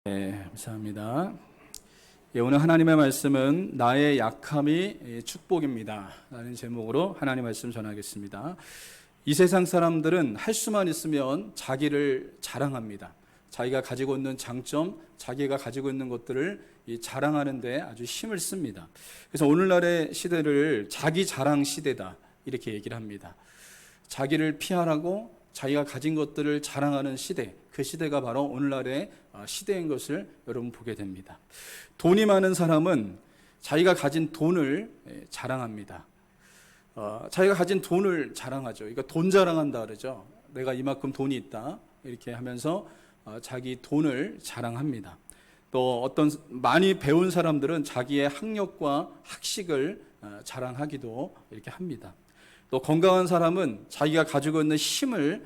네, 감사합니다. 오늘 하나님의 말씀은 나의 약함이 축복입니다 라는 제목으로 하나님의 말씀 전하겠습니다. 이 세상 사람들은 할 수만 있으면 자기를 자랑합니다. 자기가 가지고 있는 장점, 자기가 가지고 있는 것들을 자랑하는 데 아주 힘을 씁니다. 그래서 오늘날의 시대를 자기 자랑 시대다 이렇게 얘기를 합니다. 자기를 피하라고 자기가 가진 것들을 자랑하는 시대, 그 시대가 바로 오늘날의 시대인 것을 여러분 보게 됩니다. 돈이 많은 사람은 자기가 가진 돈을 자랑합니다. 자기가 가진 돈을 자랑하죠. 그러니까 돈 자랑한다 그러죠. 내가 이만큼 돈이 있다 이렇게 하면서 자기 돈을 자랑합니다. 또 어떤 많이 배운 사람들은 자기의 학력과 학식을 자랑하기도 이렇게 합니다. 또 건강한 사람은 자기가 가지고 있는 힘을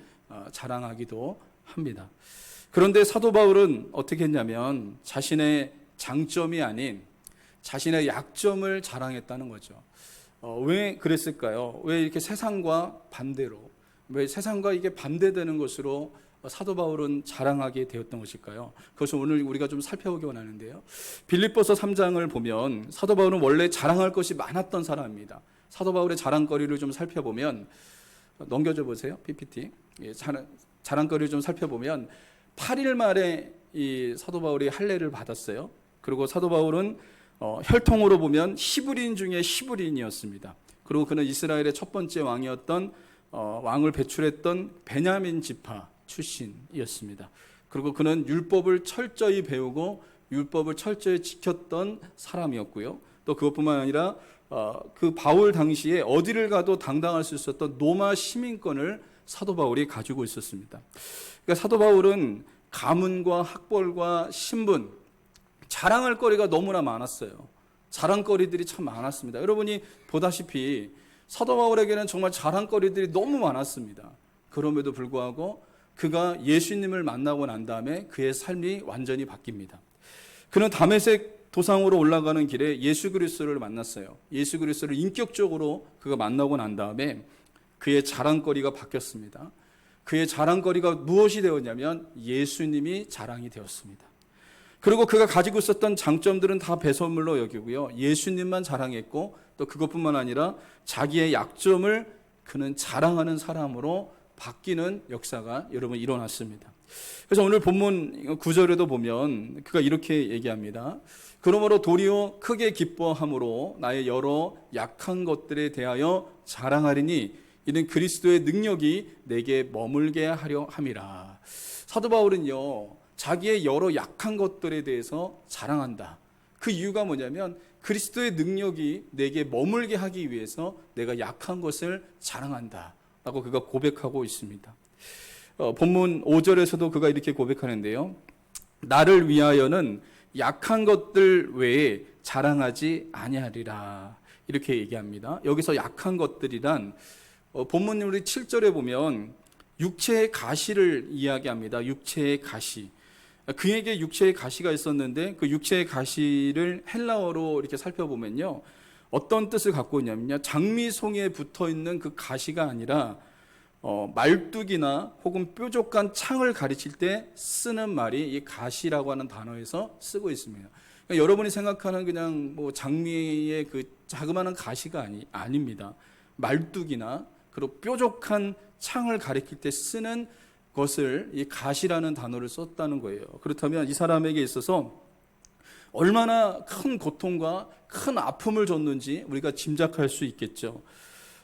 자랑하기도 합니다. 그런데 사도 바울은 어떻게 했냐면 자신의 장점이 아닌 자신의 약점을 자랑했다는 거죠. 왜 그랬을까요? 왜 이렇게 세상과 반대로, 왜 세상과 이게 반대되는 것으로 사도 바울은 자랑하게 되었던 것일까요? 그것을 오늘 우리가 좀 살펴보기 원하는데요. 빌립보서 3장을 보면 사도 바울은 원래 자랑할 것이 많았던 사람입니다. 사도 바울의 자랑거리를 좀 살펴보면, 넘겨줘 보세요. PPT. 자랑거리를 좀 살펴보면 8일 만에 이 사도 바울이 할례를 받았어요. 그리고 사도 바울은 혈통으로 보면 히브리인 중에 히브리인이었습니다. 그리고 그는 이스라엘의 첫 번째 왕이었던 왕을 배출했던 베냐민 지파 출신이었습니다. 그리고 그는 율법을 철저히 배우고 율법을 철저히 지켰던 사람이었고요. 또 그것뿐만 아니라 그 바울 당시에 어디를 가도 당당할 수 있었던 로마 시민권을 사도 바울이 가지고 있었습니다. 그러니까 사도 바울은 가문과 학벌과 신분, 자랑할 거리가 너무나 많았어요. 자랑거리들이 참 많았습니다. 여러분이 보다시피 사도 바울에게는 정말 자랑거리들이 너무 많았습니다. 그럼에도 불구하고 그가 예수님을 만나고 난 다음에 그의 삶이 완전히 바뀝니다. 그는 다메섹 도상으로 올라가는 길에 예수 그리스도를 만났어요. 예수 그리스도를 인격적으로 그가 만나고 난 다음에 그의 자랑거리가 바뀌었습니다. 그의 자랑거리가 무엇이 되었냐면 예수님이 자랑이 되었습니다. 그리고 그가 가지고 있었던 장점들은 다 배설물로 여기고요. 예수님만 자랑했고 또 그것뿐만 아니라 자기의 약점을 그는 자랑하는 사람으로 바뀌는 역사가 여러분 일어났습니다. 그래서 오늘 본문 9절에도 보면 그가 이렇게 얘기합니다. 그러므로 도리어 크게 기뻐함으로 나의 여러 약한 것들에 대하여 자랑하리니 이는 그리스도의 능력이 내게 머물게 하려 함이라. 사도 바울은요, 자기의 여러 약한 것들에 대해서 자랑한다. 그 이유가 뭐냐면 그리스도의 능력이 내게 머물게 하기 위해서 내가 약한 것을 자랑한다 라고 그가 고백하고 있습니다. 본문 5절에서도 그가 이렇게 고백하는데요. 나를 위하여는 약한 것들 외에 자랑하지 아니하리라. 이렇게 얘기합니다. 여기서 약한 것들이란 본문 우리 7절에 보면 육체의 가시를 이야기합니다. 육체의 가시. 그에게 육체의 가시가 있었는데 그 육체의 가시를 헬라어로 이렇게 살펴보면요. 어떤 뜻을 갖고 있냐면요. 장미송이에 붙어 있는 그 가시가 아니라 말뚝이나 혹은 뾰족한 창을 가리칠 때 쓰는 말이 이 가시라고 하는 단어에서 쓰고 있습니다. 그러니까 여러분이 생각하는 그냥 뭐 장미의 그 자그마한 가시가 아닙니다. 말뚝이나 그리고 뾰족한 창을 가리킬 때 쓰는 것을 이 가시라는 단어를 썼다는 거예요. 그렇다면 이 사람에게 있어서 얼마나 큰 고통과 큰 아픔을 줬는지 우리가 짐작할 수 있겠죠.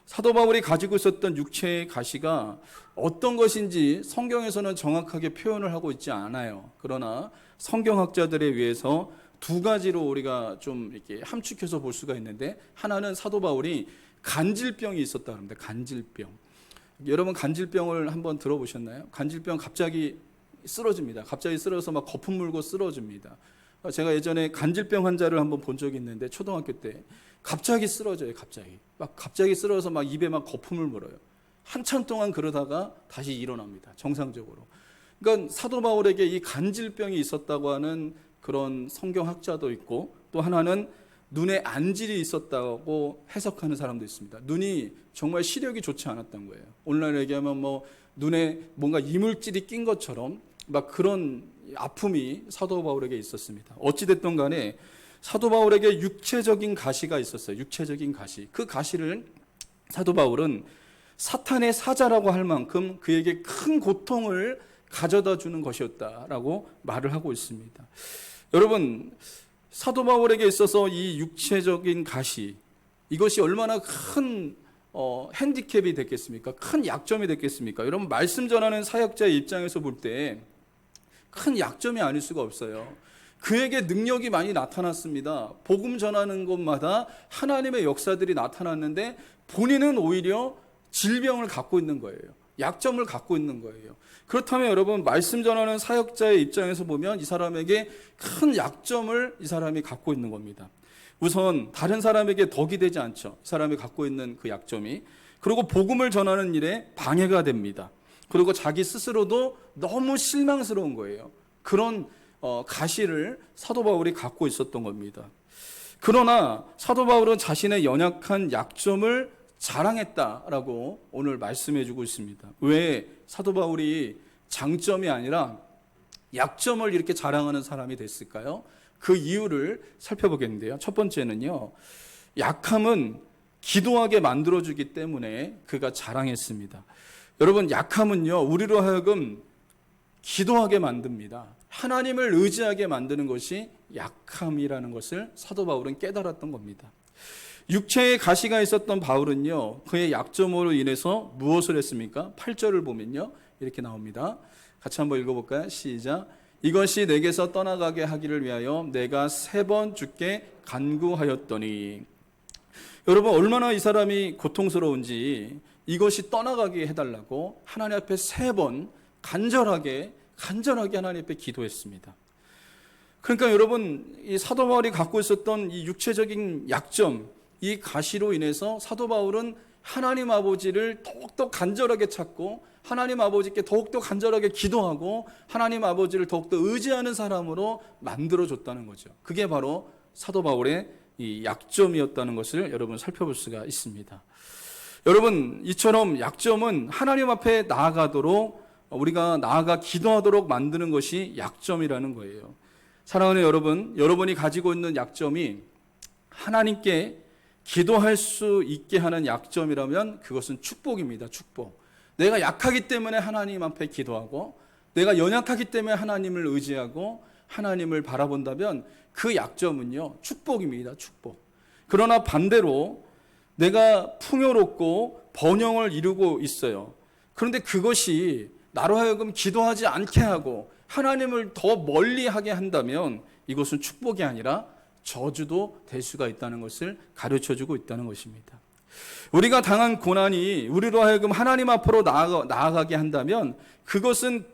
사도 바울이 가지고 있었던 육체의 가시가 어떤 것인지 성경에서는 정확하게 표현을 하고 있지 않아요. 그러나 성경학자들에 의해서 두 가지로 우리가 좀 이렇게 함축해서 볼 수가 있는데, 하나는 사도 바울이 간질병이 있었다고 합니다. 간질병. 여러분 간질병을 한번 들어보셨나요? 간질병 갑자기 쓰러집니다. 갑자기 쓰러져서 막 거품 물고 쓰러집니다. 제가 예전에 간질병 환자를 한번 본 적이 있는데 초등학교 때 갑자기 쓰러져요. 갑자기 쓰러져서 막 입에 막 거품을 물어요. 한참 동안 그러다가 다시 일어납니다. 정상적으로. 그러니까 사도 바울에게 이 간질병이 있었다고 하는 그런 성경학자도 있고, 또 하나는 눈에 안질이 있었다고 해석하는 사람도 있습니다. 눈이 정말 시력이 좋지 않았던 거예요. 오늘날 얘기하면 뭐 눈에 뭔가 이물질이 낀 것처럼 막 그런 아픔이 사도 바울에게 있었습니다. 어찌됐든 간에 사도 바울에게 육체적인 가시가 있었어요. 육체적인 가시. 그 가시를 사도 바울은 사탄의 사자라고 할 만큼 그에게 큰 고통을 가져다 주는 것이었다라고 말을 하고 있습니다. 여러분, 사도 바울에게 있어서 이 육체적인 가시, 이것이 얼마나 큰 핸디캡이 됐겠습니까? 큰 약점이 됐겠습니까? 여러분, 말씀 전하는 사역자의 입장에서 볼 때 큰 약점이 아닐 수가 없어요. 그에게 능력이 많이 나타났습니다. 복음 전하는 곳마다 하나님의 역사들이 나타났는데 본인은 오히려 질병을 갖고 있는 거예요. 약점을 갖고 있는 거예요. 그렇다면 여러분, 말씀 전하는 사역자의 입장에서 보면 이 사람에게 큰 약점을 이 사람이 갖고 있는 겁니다. 우선 다른 사람에게 덕이 되지 않죠. 이 사람이 갖고 있는 그 약점이. 그리고 복음을 전하는 일에 방해가 됩니다. 그리고 자기 스스로도 너무 실망스러운 거예요. 그런 가시를 사도 바울이 갖고 있었던 겁니다. 그러나 사도 바울은 자신의 연약한 약점을 자랑했다라고 오늘 말씀해 주고 있습니다. 왜 사도 바울이 장점이 아니라 약점을 이렇게 자랑하는 사람이 됐을까요? 그 이유를 살펴보겠는데요. 첫 번째는요, 약함은 기도하게 만들어주기 때문에 그가 자랑했습니다. 여러분, 약함은요, 우리로 하여금 기도하게 만듭니다. 하나님을 의지하게 만드는 것이 약함이라는 것을 사도 바울은 깨달았던 겁니다. 육체에 가시가 있었던 바울은요, 그의 약점으로 인해서 무엇을 했습니까? 8절을 보면요, 이렇게 나옵니다. 같이 한번 읽어볼까요? 시작. 이것이 내게서 떠나가게 하기를 위하여 내가 3번 주께 간구하였더니. 여러분, 얼마나 이 사람이 고통스러운지 이것이 떠나가게 해달라고 하나님 앞에 3번 간절하게 하나님 앞에 기도했습니다. 그러니까 여러분, 이 사도 바울이 갖고 있었던 이 육체적인 약점, 이 가시로 인해서 사도 바울은 하나님 아버지를 더욱더 간절하게 찾고 하나님 아버지께 더욱더 간절하게 기도하고 하나님 아버지를 더욱더 의지하는 사람으로 만들어줬다는 거죠. 그게 바로 사도 바울의 이 약점이었다는 것을 여러분 살펴볼 수가 있습니다. 여러분, 이처럼 약점은 하나님 앞에 나아가도록, 우리가 나아가 기도하도록 만드는 것이 약점이라는 거예요. 사랑하는 여러분, 여러분이 가지고 있는 약점이 하나님께 기도할 수 있게 하는 약점이라면 그것은 축복입니다. 축복. 내가 약하기 때문에 하나님 앞에 기도하고 내가 연약하기 때문에 하나님을 의지하고 하나님을 바라본다면 그 약점은요, 축복입니다. 축복. 그러나 반대로 내가 풍요롭고 번영을 이루고 있어요. 그런데 그것이 나로 하여금 기도하지 않게 하고 하나님을 더 멀리하게 한다면 이것은 축복이 아니라 저주도 될 수가 있다는 것을 가르쳐주고 있다는 것입니다. 우리가 당한 고난이 우리로 하여금 하나님 앞으로 나아가게 한다면 그것은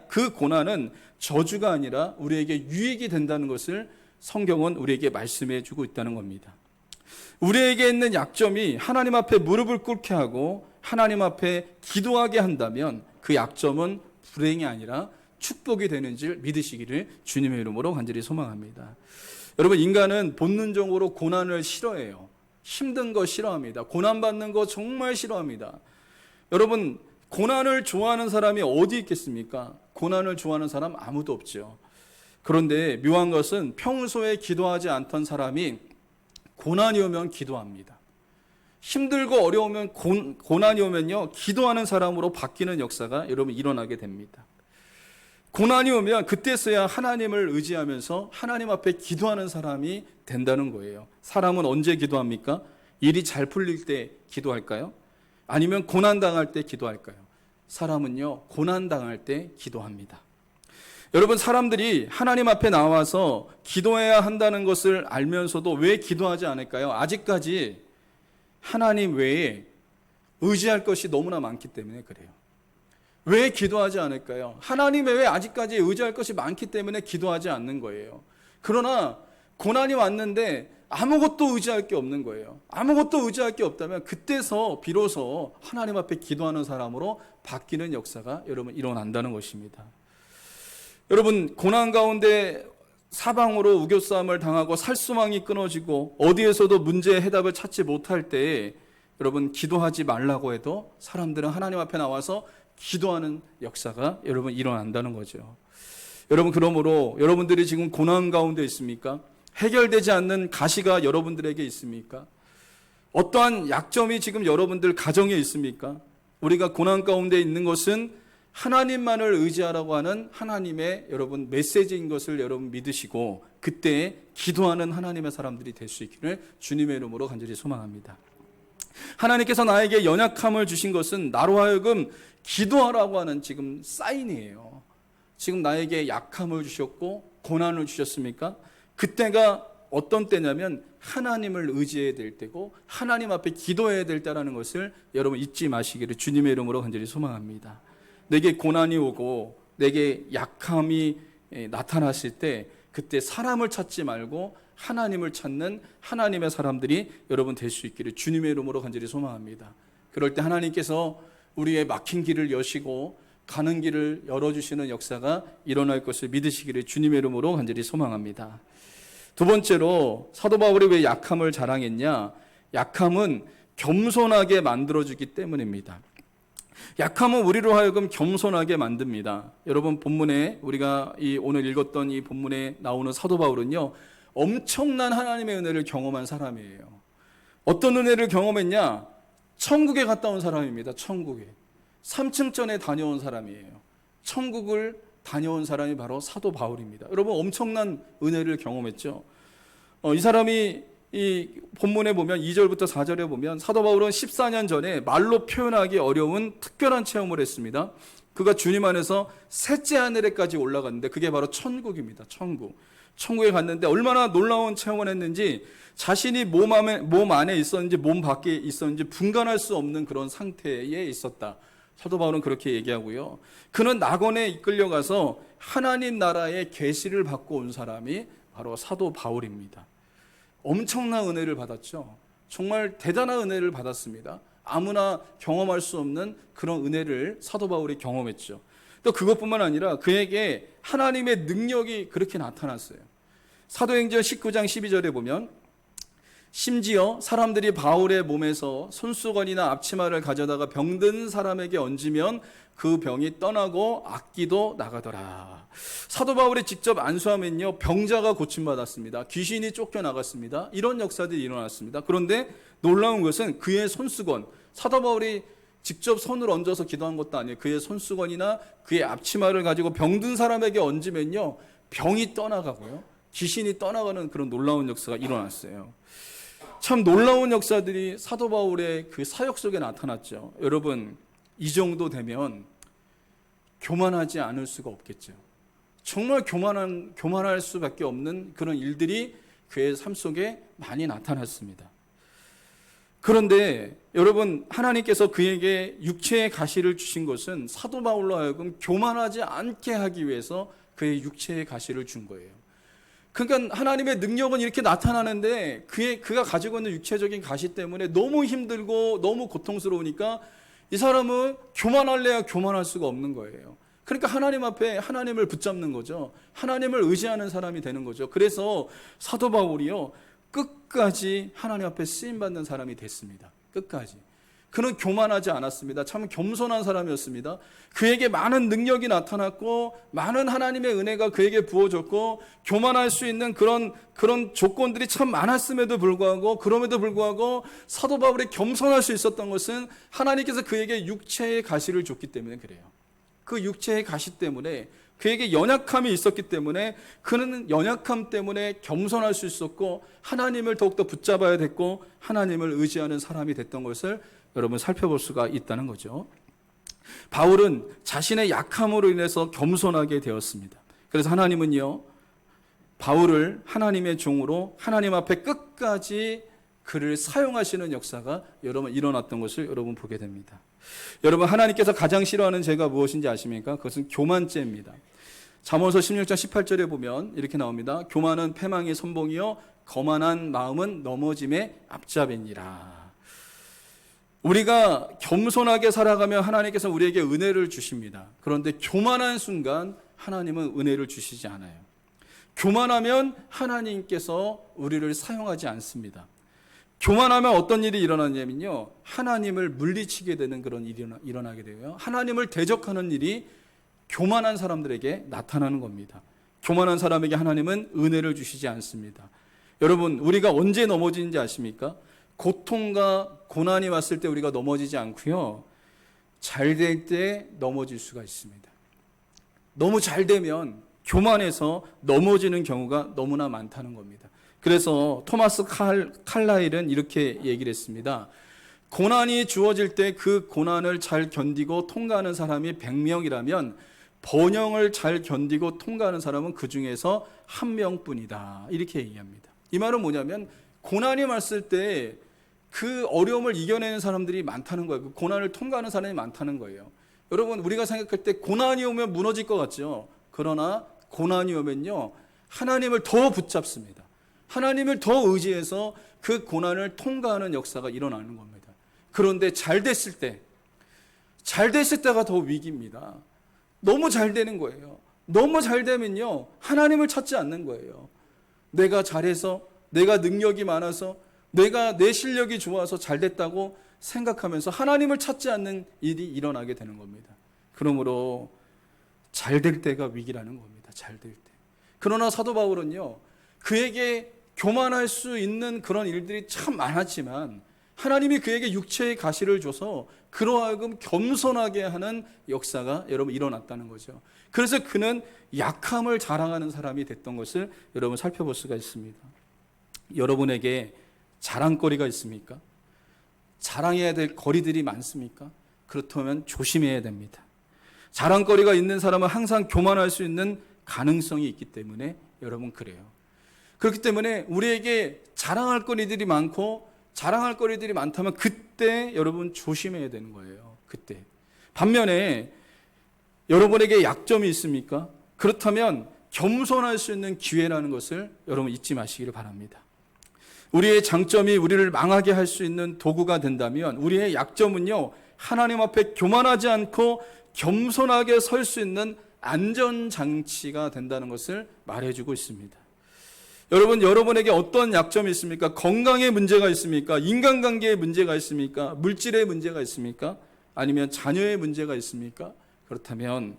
그 고난은 저주가 아니라 우리에게 유익이 된다는 것을 성경은 우리에게 말씀해 주고 있다는 겁니다. 우리에게 있는 약점이 하나님 앞에 무릎을 꿇게 하고 하나님 앞에 기도하게 한다면 그 약점은 불행이 아니라 축복이 되는 줄 믿으시기를 주님의 이름으로 간절히 소망합니다. 여러분, 인간은 본능적으로 고난을 싫어해요. 힘든 거 싫어합니다. 고난받는 거 정말 싫어합니다. 여러분, 고난을 좋아하는 사람이 어디 있겠습니까? 고난을 좋아하는 사람 아무도 없죠. 그런데 묘한 것은 평소에 기도하지 않던 사람이 고난이 오면 기도합니다. 힘들고 어려우면 고난이 오면요, 기도하는 사람으로 바뀌는 역사가 여러분 일어나게 됩니다. 고난이 오면 그때서야 하나님을 의지하면서 하나님 앞에 기도하는 사람이 된다는 거예요. 사람은 언제 기도합니까? 일이 잘 풀릴 때 기도할까요? 아니면 고난당할 때 기도할까요? 사람은요, 고난당할 때 기도합니다. 여러분, 사람들이 하나님 앞에 나와서 기도해야 한다는 것을 알면서도 왜 기도하지 않을까요? 아직까지 하나님 외에 의지할 것이 너무나 많기 때문에 그래요. 왜 기도하지 않을까요? 하나님 외에 아직까지 의지할 것이 많기 때문에 기도하지 않는 거예요. 그러나 고난이 왔는데 아무것도 의지할 게 없는 거예요. 아무것도 의지할 게 없다면 그때서 비로소 하나님 앞에 기도하는 사람으로 바뀌는 역사가 여러분 일어난다는 것입니다. 여러분, 고난 가운데 사방으로 우겨싸움을 당하고 살수망이 끊어지고 어디에서도 문제의 해답을 찾지 못할 때에 여러분, 기도하지 말라고 해도 사람들은 하나님 앞에 나와서 기도하는 역사가 여러분 일어난다는 거죠. 여러분, 그러므로 여러분들이 지금 고난 가운데 있습니까? 해결되지 않는 가시가 여러분들에게 있습니까? 어떠한 약점이 지금 여러분들 가정에 있습니까? 우리가 고난 가운데 있는 것은 하나님만을 의지하라고 하는 하나님의 여러분 메시지인 것을 여러분 믿으시고 그때 기도하는 하나님의 사람들이 될 수 있기를 주님의 이름으로 간절히 소망합니다. 하나님께서 나에게 연약함을 주신 것은 나로 하여금 기도하라고 하는 지금 사인이에요. 지금 나에게 약함을 주셨고 고난을 주셨습니까? 그때가 어떤 때냐면 하나님을 의지해야 될 때고 하나님 앞에 기도해야 될 때라는 것을 여러분 잊지 마시기를 주님의 이름으로 간절히 소망합니다. 내게 고난이 오고 내게 약함이 나타났을 때 그때 사람을 찾지 말고 하나님을 찾는 하나님의 사람들이 여러분 될 수 있기를 주님의 이름으로 간절히 소망합니다. 그럴 때 하나님께서 우리의 막힌 길을 여시고 가는 길을 열어주시는 역사가 일어날 것을 믿으시기를 주님의 이름으로 간절히 소망합니다. 두 번째로 사도 바울이 왜 약함을 자랑했냐? 약함은 겸손하게 만들어주기 때문입니다. 약함은 우리로 하여금 겸손하게 만듭니다. 여러분, 본문에 우리가 오늘 읽었던 이 본문에 나오는 사도 바울은요, 엄청난 하나님의 은혜를 경험한 사람이에요. 어떤 은혜를 경험했냐? 천국에 갔다 온 사람입니다. 천국에 3층 전에 다녀온 사람이에요. 천국을 다녀온 사람이 바로 사도 바울입니다. 여러분, 엄청난 은혜를 경험했죠. 이 사람이 이 본문에 보면 2절부터 4절에 보면 사도 바울은 14년 전에 말로 표현하기 어려운 특별한 체험을 했습니다. 그가 주님 안에서 셋째 하늘에까지 올라갔는데 그게 바로 천국입니다. 천국에 갔는데 얼마나 놀라운 체험을 했는지 자신이 몸 안에 있었는지 몸 밖에 있었는지 분간할 수 없는 그런 상태에 있었다. 사도 바울은 그렇게 얘기하고요. 그는 낙원에 이끌려가서 하나님 나라의 계시를 받고 온 사람이 바로 사도 바울입니다. 엄청난 은혜를 받았죠. 정말 대단한 은혜를 받았습니다. 아무나 경험할 수 없는 그런 은혜를 사도 바울이 경험했죠. 또 그것뿐만 아니라 그에게 하나님의 능력이 그렇게 나타났어요. 사도행전 19장 12절에 보면 심지어 사람들이 바울의 몸에서 손수건이나 앞치마를 가져다가 병든 사람에게 얹으면 그 병이 떠나고 악기도 나가더라. 사도 바울이 직접 안수하면요, 병자가 고침받았습니다. 귀신이 쫓겨나갔습니다. 이런 역사들이 일어났습니다. 그런데 놀라운 것은 그의 손수건, 사도 바울이 직접 손을 얹어서 기도한 것도 아니에요. 그의 손수건이나 그의 앞치마를 가지고 병든 사람에게 얹으면요, 병이 떠나가고요, 귀신이 떠나가는 그런 놀라운 역사가 일어났어요. 참 놀라운 역사들이 사도 바울의 그 사역 속에 나타났죠. 여러분, 이 정도 되면 교만하지 않을 수가 없겠죠. 정말 교만할 수밖에 없는 그런 일들이 그의 삶 속에 많이 나타났습니다. 그런데 여러분, 하나님께서 그에게 육체의 가시를 주신 것은 사도 바울로 하여금 교만하지 않게 하기 위해서 그의 육체의 가시를 준 거예요. 그러니까 하나님의 능력은 이렇게 나타나는데 그가 가지고 있는 육체적인 가시 때문에 너무 힘들고 너무 고통스러우니까 이 사람은 교만할래야 교만할 수가 없는 거예요. 그러니까 하나님 앞에 하나님을 붙잡는 거죠. 하나님을 의지하는 사람이 되는 거죠. 그래서 사도 바울이요, 끝까지 하나님 앞에 쓰임받는 사람이 됐습니다. 끝까지. 그는 교만하지 않았습니다. 참 겸손한 사람이었습니다. 그에게 많은 능력이 나타났고 많은 하나님의 은혜가 그에게 부어졌고 교만할 수 있는 그런 조건들이 참 많았음에도 불구하고, 그럼에도 불구하고 사도 바울이 겸손할 수 있었던 것은 하나님께서 그에게 육체의 가시를 줬기 때문에 그래요. 그 육체의 가시 때문에, 그에게 연약함이 있었기 때문에 그는 연약함 때문에 겸손할 수 있었고 하나님을 더욱더 붙잡아야 됐고 하나님을 의지하는 사람이 됐던 것을 여러분 살펴볼 수가 있다는 거죠. 바울은 자신의 약함으로 인해서 겸손하게 되었습니다. 그래서 하나님은요, 바울을 하나님의 종으로 하나님 앞에 끝까지 그를 사용하시는 역사가 여러분 일어났던 것을 여러분 보게 됩니다. 여러분, 하나님께서 가장 싫어하는 죄가 무엇인지 아십니까? 그것은 교만죄입니다. 잠언서 16장 18절에 보면 이렇게 나옵니다. 교만은 패망의 선봉이요 거만한 마음은 넘어짐의 앞잡이니라. 우리가 겸손하게 살아가면 하나님께서 우리에게 은혜를 주십니다. 그런데 교만한 순간 하나님은 은혜를 주시지 않아요. 교만하면 하나님께서 우리를 사용하지 않습니다. 교만하면 어떤 일이 일어나냐면요, 하나님을 물리치게 되는 그런 일이 일어나게 돼요. 하나님을 대적하는 일이 교만한 사람들에게 나타나는 겁니다. 교만한 사람에게 하나님은 은혜를 주시지 않습니다. 여러분, 우리가 언제 넘어지는지 아십니까? 고통과 고난이 왔을 때 우리가 넘어지지 않고요, 잘 될 때 넘어질 수가 있습니다. 너무 잘 되면 교만해서 넘어지는 경우가 너무나 많다는 겁니다. 그래서 토마스 칼라일은 이렇게 얘기를 했습니다. 고난이 주어질 때 그 고난을 잘 견디고 통과하는 사람이 100명이라면 번영을 잘 견디고 통과하는 사람은 그 중에서 1명뿐이다. 이렇게 얘기합니다. 이 말은 뭐냐면 고난이 왔을 때 그 어려움을 이겨내는 사람들이 많다는 거예요. 그 고난을 통과하는 사람이 많다는 거예요. 여러분, 우리가 생각할 때 고난이 오면 무너질 것 같죠. 그러나 고난이 오면요, 하나님을 더 붙잡습니다. 하나님을 더 의지해서 그 고난을 통과하는 역사가 일어나는 겁니다. 그런데 잘 됐을 때가 더 위기입니다. 너무 잘 되는 거예요. 너무 잘 되면요, 하나님을 찾지 않는 거예요. 내가 잘해서, 내가 능력이 많아서, 내가 내 실력이 좋아서 잘 됐다고 생각하면서 하나님을 찾지 않는 일이 일어나게 되는 겁니다. 그러므로 잘 될 때가 위기라는 겁니다. 잘 될 때. 그러나 사도 바울은요, 그에게 교만할 수 있는 그런 일들이 참 많았지만 하나님이 그에게 육체의 가시를 줘서 그로 하여금 겸손하게 하는 역사가 여러분 일어났다는 거죠. 그래서 그는 약함을 자랑하는 사람이 됐던 것을 여러분 살펴볼 수가 있습니다. 여러분에게 자랑거리가 있습니까? 자랑해야 될 거리들이 많습니까? 그렇다면 조심해야 됩니다. 자랑거리가 있는 사람은 항상 교만할 수 있는 가능성이 있기 때문에 여러분 그래요. 그렇기 때문에 우리에게 자랑할 거리들이 많고 자랑할 거리들이 많다면 그때 여러분 조심해야 되는 거예요. 그때. 반면에 여러분에게 약점이 있습니까? 그렇다면 겸손할 수 있는 기회라는 것을 여러분 잊지 마시기를 바랍니다. 우리의 장점이 우리를 망하게 할 수 있는 도구가 된다면 우리의 약점은요, 하나님 앞에 교만하지 않고 겸손하게 설 수 있는 안전장치가 된다는 것을 말해주고 있습니다. 여러분, 여러분에게 어떤 약점이 있습니까? 건강에 문제가 있습니까? 인간관계에 문제가 있습니까? 물질에 문제가 있습니까? 아니면 자녀의 문제가 있습니까? 그렇다면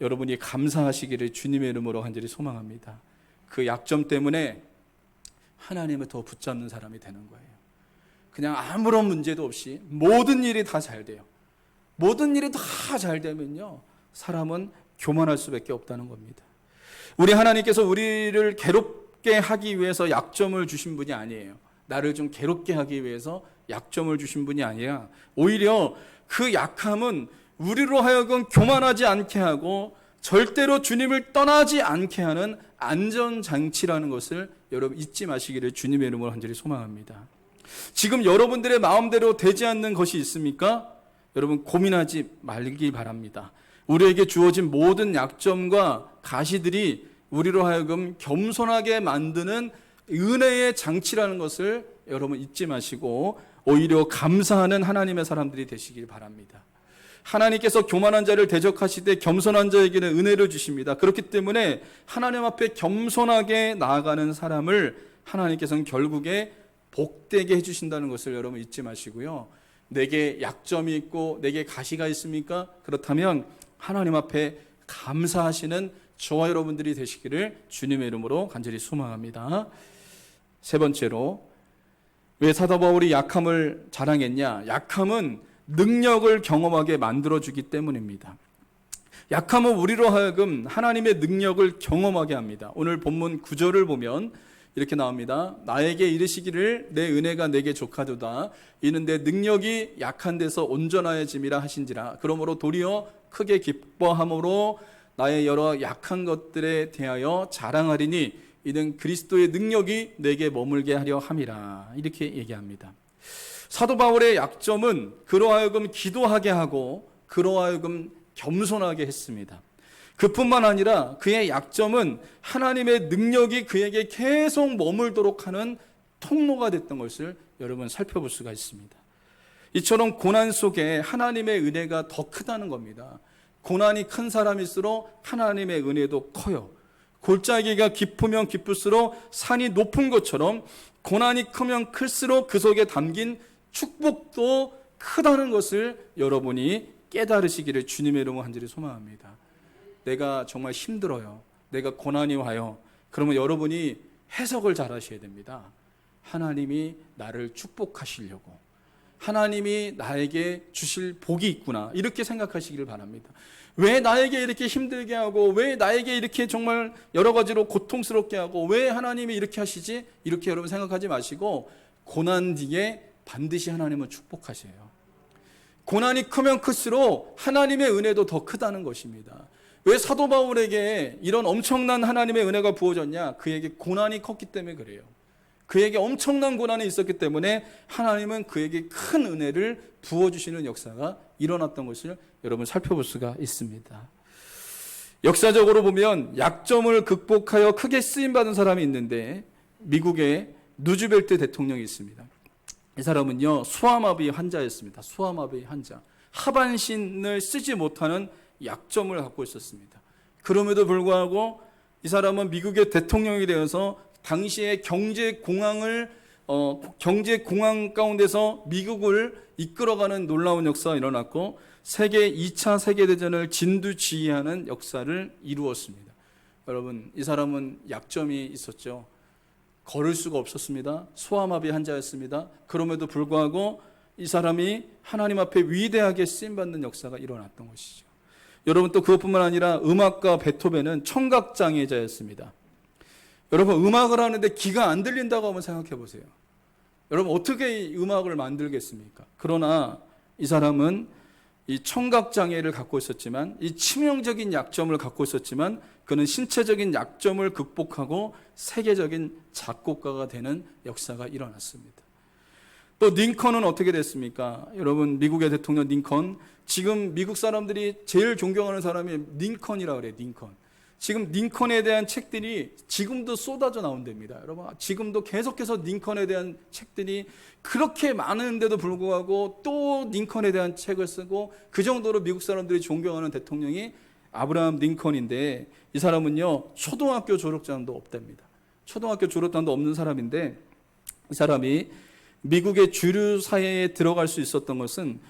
여러분이 감사하시기를 주님의 이름으로 간절히 소망합니다. 그 약점 때문에 하나님을 더 붙잡는 사람이 되는 거예요. 그냥 아무런 문제도 없이 모든 일이 다 잘 돼요. 모든 일이 다 잘 되면요, 사람은 교만할 수밖에 없다는 겁니다. 우리 하나님께서 우리를 괴롭게 하기 위해서 약점을 주신 분이 아니에요. 나를 좀 괴롭게 하기 위해서 약점을 주신 분이 아니라 오히려 그 약함은 우리로 하여금 교만하지 않게 하고 절대로 주님을 떠나지 않게 하는 안전장치라는 것을 여러분 잊지 마시기를 주님의 이름으로 간절히 소망합니다. 지금 여러분들의 마음대로 되지 않는 것이 있습니까? 여러분 고민하지 말기 바랍니다. 우리에게 주어진 모든 약점과 가시들이 우리로 하여금 겸손하게 만드는 은혜의 장치라는 것을 여러분 잊지 마시고 오히려 감사하는 하나님의 사람들이 되시길 바랍니다. 하나님께서 교만한 자를 대적하실 때 겸손한 자에게는 은혜를 주십니다. 그렇기 때문에 하나님 앞에 겸손하게 나아가는 사람을 하나님께서는 결국에 복되게 해주신다는 것을 여러분 잊지 마시고요. 내게 약점이 있고 내게 가시가 있습니까? 그렇다면 하나님 앞에 감사하시는 저와 여러분들이 되시기를 주님의 이름으로 간절히 소망합니다. 세 번째로, 왜 사도 바울이 약함을 자랑했냐? 약함은 능력을 경험하게 만들어주기 때문입니다. 약함은 우리로 하여금 하나님의 능력을 경험하게 합니다. 오늘 본문 9절을 보면 이렇게 나옵니다. 나에게 이르시기를 내 은혜가 내게 족하도다. 이는 내 능력이 약한 데서 온전하여짐이라 하신지라. 그러므로 도리어 크게 기뻐함으로 나의 여러 약한 것들에 대하여 자랑하리니 이는 그리스도의 능력이 내게 머물게 하려 함이라. 이렇게 얘기합니다. 사도 바울의 약점은 그로 하여금 기도하게 하고 그로 하여금 겸손하게 했습니다. 그뿐만 아니라 그의 약점은 하나님의 능력이 그에게 계속 머물도록 하는 통로가 됐던 것을 여러분 살펴볼 수가 있습니다. 이처럼 고난 속에 하나님의 은혜가 더 크다는 겁니다. 고난이 큰 사람일수록 하나님의 은혜도 커요. 골짜기가 깊으면 깊을수록 산이 높은 것처럼 고난이 크면 클수록 그 속에 담긴 축복도 크다는 것을 여러분이 깨달으시기를 주님의 이름으로 간절히 소망합니다. 내가 정말 힘들어요. 내가 고난이 와요. 그러면 여러분이 해석을 잘 하셔야 됩니다. 하나님이 나를 축복하시려고, 하나님이 나에게 주실 복이 있구나, 이렇게 생각하시기를 바랍니다. 왜 나에게 이렇게 힘들게 하고, 왜 나에게 이렇게 정말 여러 가지로 고통스럽게 하고, 왜 하나님이 이렇게 하시지? 이렇게 여러분 생각하지 마시고, 고난 뒤에 반드시 하나님은 축복하세요. 고난이 크면 클수록 하나님의 은혜도 더 크다는 것입니다. 왜 사도 바울에게 이런 엄청난 하나님의 은혜가 부어졌냐? 그에게 고난이 컸기 때문에 그래요. 그에게 엄청난 고난이 있었기 때문에 하나님은 그에게 큰 은혜를 부어주시는 역사가 일어났던 것을 여러분 살펴볼 수가 있습니다. 역사적으로 보면 약점을 극복하여 크게 쓰임받은 사람이 있는데, 미국의 누즈벨트 대통령이 있습니다. 이 사람은요, 소아마비 환자였습니다. 소아마비 환자. 하반신을 쓰지 못하는 약점을 갖고 있었습니다. 그럼에도 불구하고 이 사람은 미국의 대통령이 되어서 당시의 경제공황 가운데서 미국을 이끌어가는 놀라운 역사가 일어났고, 2차 세계대전을 진두지휘하는 역사를 이루었습니다. 여러분, 이 사람은 약점이 있었죠. 걸을 수가 없었습니다. 소아마비 환자였습니다. 그럼에도 불구하고 이 사람이 하나님 앞에 위대하게 쓰임받는 역사가 일어났던 것이죠. 여러분, 또 그것뿐만 아니라 음악가 베토벤은 청각장애자였습니다. 여러분, 음악을 하는데 귀가 안 들린다고 한번 생각해 보세요. 여러분, 어떻게 이 음악을 만들겠습니까? 그러나 이 사람은 이 청각장애를 갖고 있었지만, 이 치명적인 약점을 갖고 있었지만, 그는 신체적인 약점을 극복하고 세계적인 작곡가가 되는 역사가 일어났습니다. 또 링컨은 어떻게 됐습니까? 여러분, 미국의 대통령 링컨, 지금 미국 사람들이 제일 존경하는 사람이 링컨이라고 그래요. 링컨. 지금 링컨에 대한 책들이 지금도 쏟아져 나온답니다. 여러분, 지금도 계속해서 링컨에 대한 책들이 그렇게 많은데도 불구하고 또 링컨에 대한 책을 쓰고, 그 정도로 미국 사람들이 존경하는 대통령이 아브라함 링컨인데, 이 사람은요, 초등학교 졸업장도 없답니다. 초등학교 졸업장도 없는 사람인데, 이 사람이 미국의 주류 사회에 들어갈 수 있었던 것은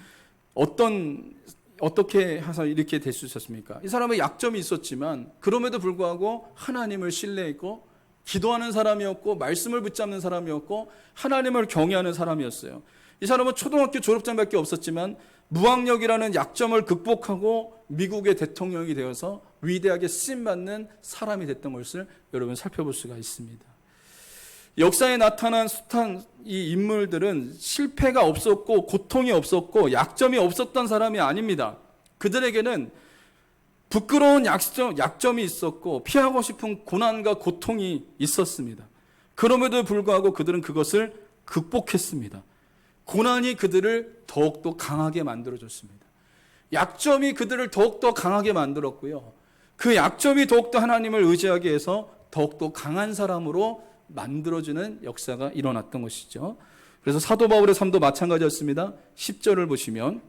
어떻게 해서 이렇게 될 수 있었습니까? 이 사람은 약점이 있었지만 그럼에도 불구하고 하나님을 신뢰했고, 기도하는 사람이었고, 말씀을 붙잡는 사람이었고, 하나님을 경외하는 사람이었어요. 이 사람은 초등학교 졸업장밖에 없었지만 무학력이라는 약점을 극복하고 미국의 대통령이 되어서 위대하게 쓰임받는 사람이 됐던 것을 여러분 살펴볼 수가 있습니다. 역사에 나타난 숱한 이 인물들은 실패가 없었고, 고통이 없었고, 약점이 없었던 사람이 아닙니다. 그들에게는 부끄러운 약점이 있었고, 피하고 싶은 고난과 고통이 있었습니다. 그럼에도 불구하고 그들은 그것을 극복했습니다. 고난이 그들을 더욱더 강하게 만들어줬습니다. 약점이 그들을 더욱더 강하게 만들었고요, 그 약점이 더욱더 하나님을 의지하게 해서 더욱더 강한 사람으로 만들어주는 역사가 일어났던 것이죠. 그래서 사도 바울의 삶도 마찬가지였습니다. 10절을 보시면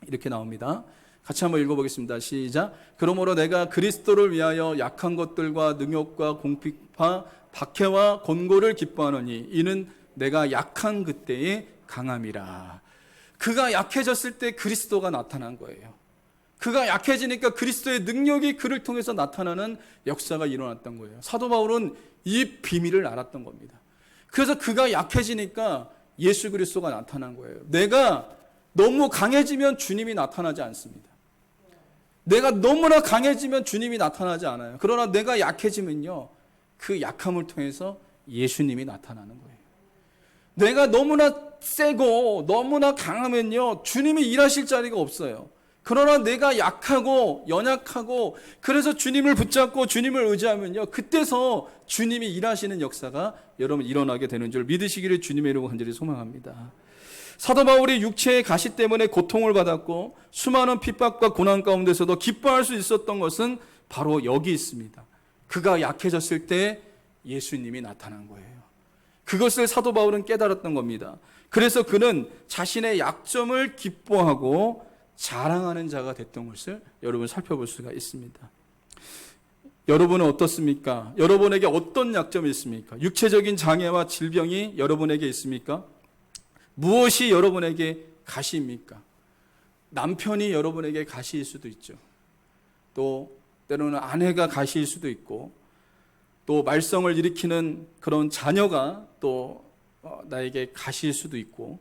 이렇게 나옵니다. 같이 한번 읽어보겠습니다. 시작. 그러므로 내가 그리스도를 위하여 약한 것들과 능욕과 공핍과 박해와 권고를 기뻐하노니 이는 내가 약한 그때의 강함이라. 그가 약해졌을 때 그리스도가 나타난 거예요. 그가 약해지니까 그리스도의 능력이 그를 통해서 나타나는 역사가 일어났던 거예요. 사도 바울은 이 비밀을 알았던 겁니다. 그래서 그가 약해지니까 예수 그리스도가 나타난 거예요. 내가 너무 강해지면 주님이 나타나지 않습니다. 내가 너무나 강해지면 주님이 나타나지 않아요. 그러나 내가 약해지면요, 그 약함을 통해서 예수님이 나타나는 거예요. 내가 너무나 세고 너무나 강하면요, 주님이 일하실 자리가 없어요. 그러나 내가 약하고 연약하고, 그래서 주님을 붙잡고 주님을 의지하면요, 그때서 주님이 일하시는 역사가 여러분 일어나게 되는 줄 믿으시기를 주님의 이름으로 간절히 소망합니다. 사도 바울이 육체의 가시 때문에 고통을 받았고 수많은 핍박과 고난 가운데서도 기뻐할 수 있었던 것은 바로 여기 있습니다. 그가 약해졌을 때 예수님이 나타난 거예요. 그것을 사도 바울은 깨달았던 겁니다. 그래서 그는 자신의 약점을 기뻐하고 자랑하는 자가 됐던 것을 여러분 살펴볼 수가 있습니다. 여러분은 어떻습니까? 여러분에게 어떤 약점이 있습니까? 육체적인 장애와 질병이 여러분에게 있습니까? 무엇이 여러분에게 가시입니까? 남편이 여러분에게 가시일 수도 있죠. 또 때로는 아내가 가시일 수도 있고, 또 말썽을 일으키는 그런 자녀가 또 나에게 가시일 수도 있고,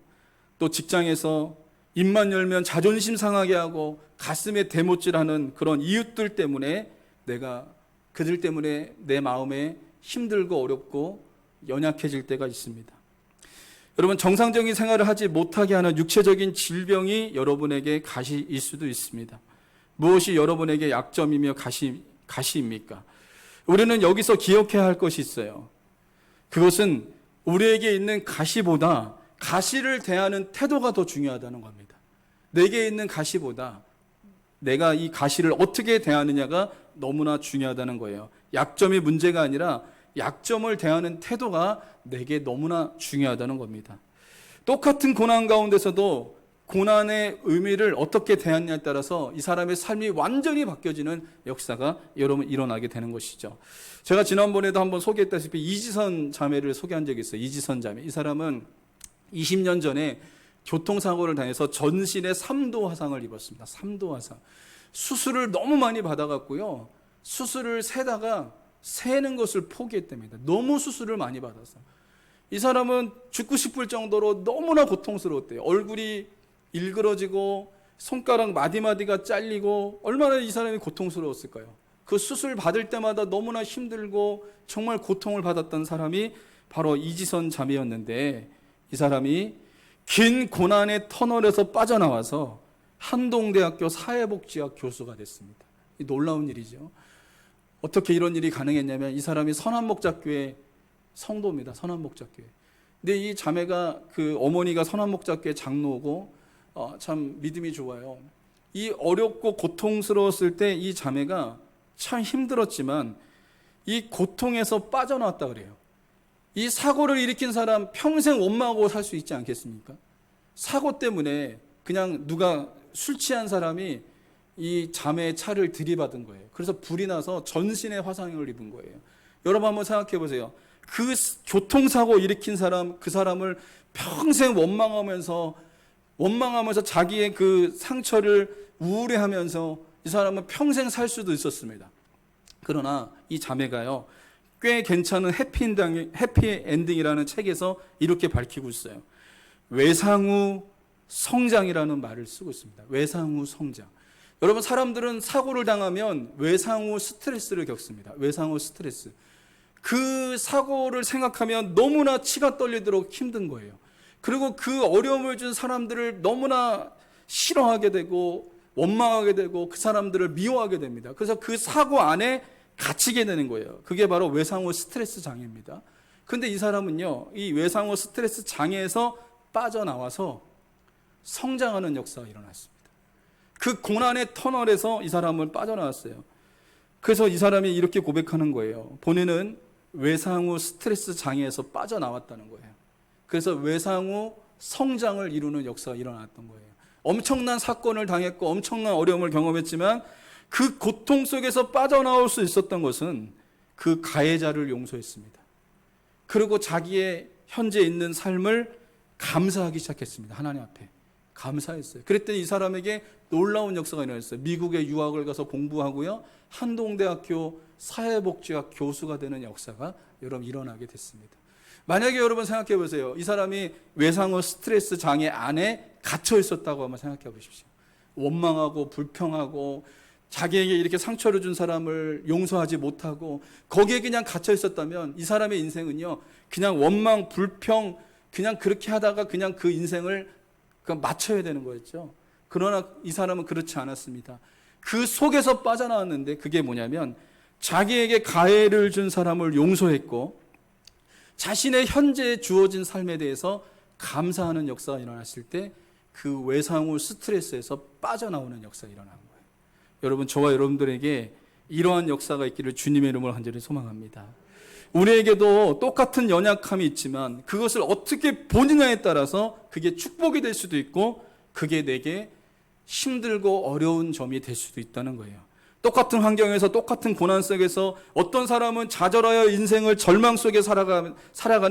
또 직장에서 입만 열면 자존심 상하게 하고 가슴에 대못질하는 그런 이웃들 때문에 내가 그들 때문에 내 마음에 힘들고 어렵고 연약해질 때가 있습니다. 여러분, 정상적인 생활을 하지 못하게 하는 육체적인 질병이 여러분에게 가시일 수도 있습니다. 무엇이 여러분에게 약점이며 가시입니까? 우리는 여기서 기억해야 할 것이 있어요. 그것은 우리에게 있는 가시보다 가시를 대하는 태도가 더 중요하다는 겁니다. 내게 있는 가시보다 내가 이 가시를 어떻게 대하느냐가 너무나 중요하다는 거예요. 약점이 문제가 아니라 약점을 대하는 태도가 내게 너무나 중요하다는 겁니다. 똑같은 고난 가운데서도 고난의 의미를 어떻게 대하느냐에 따라서 이 사람의 삶이 완전히 바뀌어지는 역사가 여러분 일어나게 되는 것이죠. 제가 지난번에도 한번 소개했다시피 이지선 자매를 소개한 적이 있어요. 이지선 자매. 이 사람은 20년 전에 교통사고를 당해서 전신에 3도 화상을 입었습니다. 3도 화상. 수술을 너무 많이 받아갔고요. 수술을 세다가 세는 것을 포기했답니다. 너무 수술을 많이 받아서. 이 사람은 죽고 싶을 정도로 너무나 고통스러웠대요. 얼굴이 일그러지고 손가락 마디마디가 잘리고 얼마나 이 사람이 고통스러웠을까요? 그 수술 받을 때마다 너무나 힘들고 정말 고통을 받았던 사람이 바로 이지선 자매였는데, 이 사람이 긴 고난의 터널에서 빠져나와서 한동대학교 사회복지학 교수가 됐습니다. 놀라운 일이죠. 어떻게 이런 일이 가능했냐면 이 사람이 선한목자교회 성도입니다. 선한목자교회. 근데 이 자매가 그 어머니가 선한목자교회 장로고 참 믿음이 좋아요. 이 어렵고 고통스러웠을 때 이 자매가 참 힘들었지만 이 고통에서 빠져나왔다 그래요. 이 사고를 일으킨 사람 평생 원망하고 살 수 있지 않겠습니까? 사고 때문에 그냥 누가 술 취한 사람이 이 자매의 차를 들이받은 거예요. 그래서 불이 나서 전신에 화상을 입은 거예요. 여러분 한번 생각해 보세요. 그 교통사고 일으킨 사람, 그 사람을 평생 원망하면서 자기의 그 상처를 우울해하면서 이 사람은 평생 살 수도 있었습니다. 그러나 이 자매가요, 꽤 괜찮은 해피엔딩이라는 책에서 이렇게 밝히고 있어요. 외상후 성장이라는 말을 쓰고 있습니다. 외상후 성장. 여러분, 사람들은 사고를 당하면 외상후 스트레스를 겪습니다. 외상후 스트레스. 그 사고를 생각하면 너무나 치가 떨리도록 힘든 거예요. 그리고 그 어려움을 준 사람들을 너무나 싫어하게 되고 원망하게 되고 그 사람들을 미워하게 됩니다. 그래서 그 사고 안에 갇히게 되는 거예요. 그게 바로 외상후 스트레스 장애입니다. 그런데 이 사람은요, 이 외상후 스트레스 장애에서 빠져나와서 성장하는 역사가 일어났습니다. 그 고난의 터널에서 이 사람은 빠져나왔어요. 그래서 이 사람이 이렇게 고백하는 거예요. 본인은 외상후 스트레스 장애에서 빠져나왔다는 거예요. 그래서 외상후 성장을 이루는 역사가 일어났던 거예요. 엄청난 사건을 당했고 엄청난 어려움을 경험했지만 그 고통 속에서 빠져나올 수 있었던 것은 그 가해자를 용서했습니다. 그리고 자기의 현재 있는 삶을 감사하기 시작했습니다. 하나님 앞에 감사했어요. 그랬더니 이 사람에게 놀라운 역사가 일어났어요. 미국에 유학을 가서 공부하고요, 한동대학교 사회복지학 교수가 되는 역사가 여러분 일어나게 됐습니다. 만약에 여러분 생각해 보세요. 이 사람이 외상후 스트레스 장애 안에 갇혀 있었다고 한번 생각해 보십시오. 원망하고 불평하고 자기에게 이렇게 상처를 준 사람을 용서하지 못하고 거기에 그냥 갇혀 있었다면 이 사람의 인생은요, 그냥 원망, 불평, 그냥 그렇게 하다가 그냥 그 인생을 맞춰야 되는 거였죠. 그러나 이 사람은 그렇지 않았습니다. 그 속에서 빠져나왔는데 그게 뭐냐면 자기에게 가해를 준 사람을 용서했고 자신의 현재 주어진 삶에 대해서 감사하는 역사가 일어났을 때 그 외상후 스트레스에서 빠져나오는 역사가 일어난 거예요. 여러분, 저와 여러분들에게 이러한 역사가 있기를 주님의 이름으로 간절히 소망합니다. 우리에게도 똑같은 연약함이 있지만 그것을 어떻게 보느냐에 따라서 그게 축복이 될 수도 있고 그게 내게 힘들고 어려운 점이 될 수도 있다는 거예요. 똑같은 환경에서 똑같은 고난 속에서 어떤 사람은 좌절하여 인생을 절망 속에 살아가는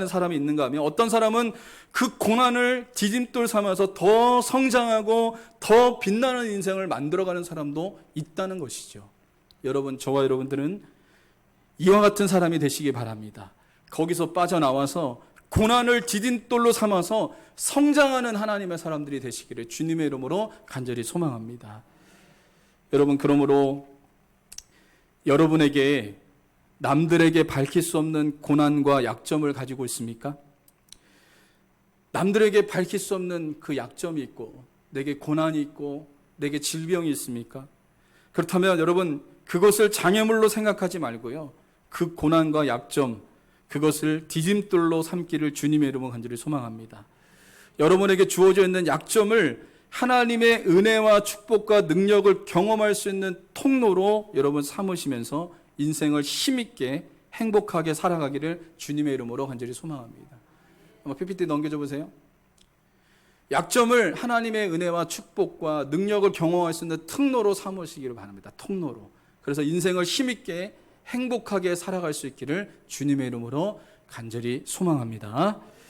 사람이 있는가 하면 어떤 사람은 그 고난을 디딤돌 삼아서 더 성장하고 더 빛나는 인생을 만들어가는 사람도 있다는 것이죠. 여러분, 저와 여러분들은 이와 같은 사람이 되시기 바랍니다. 거기서 빠져나와서 고난을 디딤돌로 삼아서 성장하는 하나님의 사람들이 되시기를 주님의 이름으로 간절히 소망합니다. 여러분, 그러므로 여러분에게 남들에게 밝힐 수 없는 고난과 약점을 가지고 있습니까? 남들에게 밝힐 수 없는 그 약점이 있고 내게 고난이 있고 내게 질병이 있습니까? 그렇다면 여러분, 그것을 장애물로 생각하지 말고요, 그 고난과 약점, 그것을 디딤돌로 삼기를 주님의 이름으로 간절히 소망합니다. 여러분에게 주어져 있는 약점을 하나님의 은혜와 축복과 능력을 경험할 수 있는 통로로 여러분 삼으시면서 인생을 힘있게 행복하게 살아가기를 주님의 이름으로 간절히 소망합니다. 한번 PPT 넘겨줘 보세요. 약점을 하나님의 은혜와 축복과 능력을 경험할 수 있는 통로로 삼으시기를 바랍니다. 통로로. 그래서 인생을 힘있게 행복하게 살아갈 수 있기를 주님의 이름으로 간절히 소망합니다.